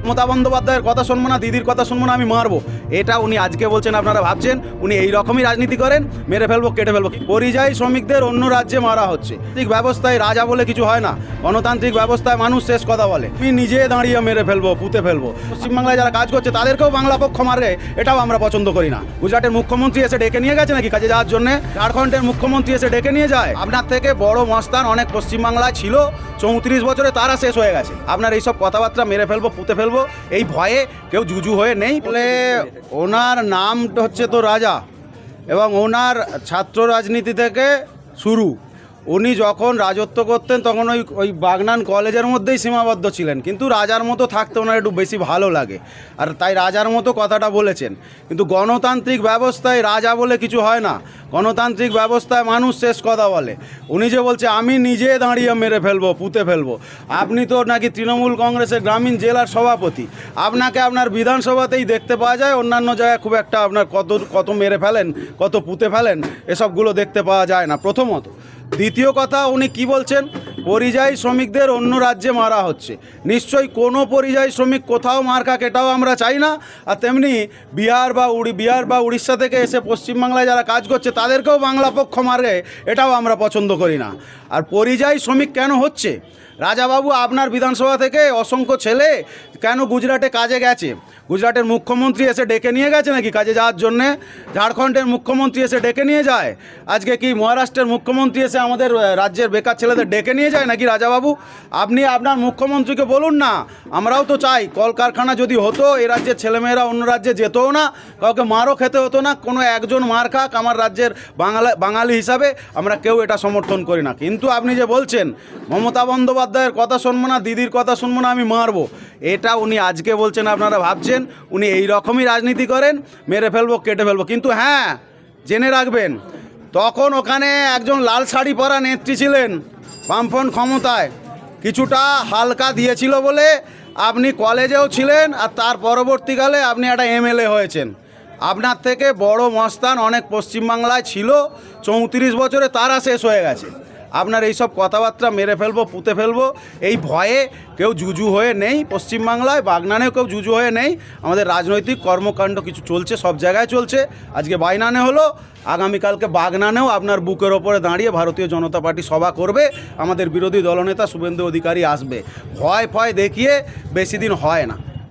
মমতা বন্দ্যোপাধ্যায়ের কথা শুনবো না, দিদির কথা শুনবো না, আমি মারবো, এটা উনি আজকে বলছেন। আপনারা ভাবছেন উনি এই রকমই রাজনীতি করেন, মেরে ফেলবো, কেটে ফেলবো। পরিযায়ী শ্রমিকদের অন্য রাজ্যে মারা হচ্ছে। ঠিক ব্যবস্থায় রাজা বলে কিছু হয় না, গণতান্ত্রিক ব্যবস্থায় মানুষ শেষ কথা বলে। তুমি নিজে দাঁড়িয়ে মেরে ফেলবো, পুঁতে ফেলবো। পশ্চিমবাংলায় যারা কাজ করছে তাদেরকেও বাংলা পক্ষ মারে, এটাও আমরা পছন্দ করি না। গুজরাটের মুখ্যমন্ত্রী এসে ডেকে নিয়ে গেছে নাকি কাজে যাওয়ার জন্য? ঝাড়খণ্ডের মুখ্যমন্ত্রী এসে ডেকে নিয়ে যায়? আপনার থেকে বড় মস্তান অনেক পশ্চিমবাংলায় ছিল, 34 বছরে তারা শেষ হয়ে গেছে। আপনার এইসব কথাবার্তা মেরে ফেলবো, পুঁতে ফেলবো, এই ভয়ে কেউ জুজু হয়ে নেই বলে। ওনার নাম হচ্ছে তো রাজা, এবং ওনার ছাত্র রাজনীতি থেকে শুরু। উনি যখন রাজত্ব করতেন তখন ওই বাগনান কলেজের মধ্যেই সীমাবদ্ধ ছিলেন, কিন্তু রাজার মতো থাকতে ওনার একটু বেশি ভালো লাগে, আর তাই রাজার মতো কথাটা বলেছেন। কিন্তু গণতান্ত্রিক ব্যবস্থায় রাজা বলে কিছু হয় না, গণতান্ত্রিক ব্যবস্থায় মানুষ শেষ কথা বলে। উনি যে বলছে আমি নিজে দাঁড়িয়ে মেরে ফেলবো, পুঁতে ফেলবো। আপনি তো নাকি তৃণমূল কংগ্রেসের গ্রামীণ জেলার সভাপতি, আপনাকে আপনার বিধানসভাতেই দেখতে পাওয়া যায়, অন্যান্য জায়গায় খুব একটা আপনার কত মেরে ফেলেন, কত পুঁতে ফেলেন, এসবগুলো দেখতে পাওয়া যায় না, প্রথমত। দ্বিতীয় কথা, উনি কি বলছেন, পরিযায়ী শ্রমিকদের অন্য রাজ্যে মারা হচ্ছে। নিশ্চয়ই কোনো পরিযায়ী শ্রমিক কোথাও মার খাক, এটাও আমরা চাই না। আর তেমনি বিহার বা উড়িষ্যা থেকে এসে পশ্চিমবাংলায় যারা কাজ করছে তাদেরকেও বাংলা পক্ষ মারে, এটাও আমরা পছন্দ করি না। আর পরিযায়ী শ্রমিক কেন হচ্ছে? রাজাবাবু, আপনার বিধানসভা থেকে অসংখ্য ছেলে কেন গুজরাটে কাজে গেছে? গুজরাটের মুখ্যমন্ত্রী এসে ডেকে নিয়ে গেছে নাকি কাজে যাওয়ার জন্যে? ঝাড়খণ্ডের মুখ্যমন্ত্রী এসে ডেকে নিয়ে যায়? আজকে কি মহারাষ্ট্রের মুখ্যমন্ত্রী এসে আমাদের রাজ্যের বেকার ছেলেদের ডেকে নিয়ে যায় নাকি? রাজাবাবু, আপনি আপনার মুখ্যমন্ত্রীকে বলুন না, আমরাও তো চাই কলকারখানা যদি হতো, এই রাজ্যের ছেলেমেয়েরা অন্য রাজ্যে যেতও না, কাউকে মারও খেতে হতো না, কোনো একজন মার খাক, আমার রাজ্যের বাঙালি হিসাবে আমরা কেউ এটা সমর্থন করি না। কিন্তু আপনি যে বলছেন মমতা বন্দ্যোপাধ্যায়ের কথা শুনবো না, দিদির কথা শুনবো না, আমি মারবো, এটা উনি আজকে বলছেন। আপনারা ভাবছেন উনি এই রকমই রাজনীতি করেন, মেরে ফেলবো, কেটে ফেলবো। কিন্তু হ্যাঁ, জেনে রাখবেন, তখন ওখানে একজন লাল শাড়ি পরা নেত্রী ছিলেন, বামফ্রন্ট ক্ষমতায় কিছুটা হালকা দিয়েছিল বলে আপনি কলেজেও ছিলেন, আর তার পরবর্তীকালে আপনি একটা এমএলএ হয়েছেন। আপনার থেকে বড় মস্তান অনেক পশ্চিমবাংলায় ছিল, 34 বছরে তারা শেষ হয়ে গেছে। আপনার এইসব কথাবার্তা মেরে ফেলবো, পুঁতে ফেলবো, এই ভয়ে কেউ জুজু হয়ে নেই। পশ্চিমবাংলায় বাগনানেও কেউ জুজু হয়ে নেই। আমাদের রাজনৈতিক কর্মকাণ্ড কিছু চলছে, সব জায়গায় চলছে। আজকে বাইনানে হলো, আগামীকালকে বাগনানেও আপনার বুকের ওপরে দাঁড়িয়ে ভারতীয় জনতা পার্টি সভা করবে, আমাদের বিরোধী দলনেতা শুভেন্দু অধিকারী আসবে। ভয় দেখিয়ে বেশি দিন হয় না।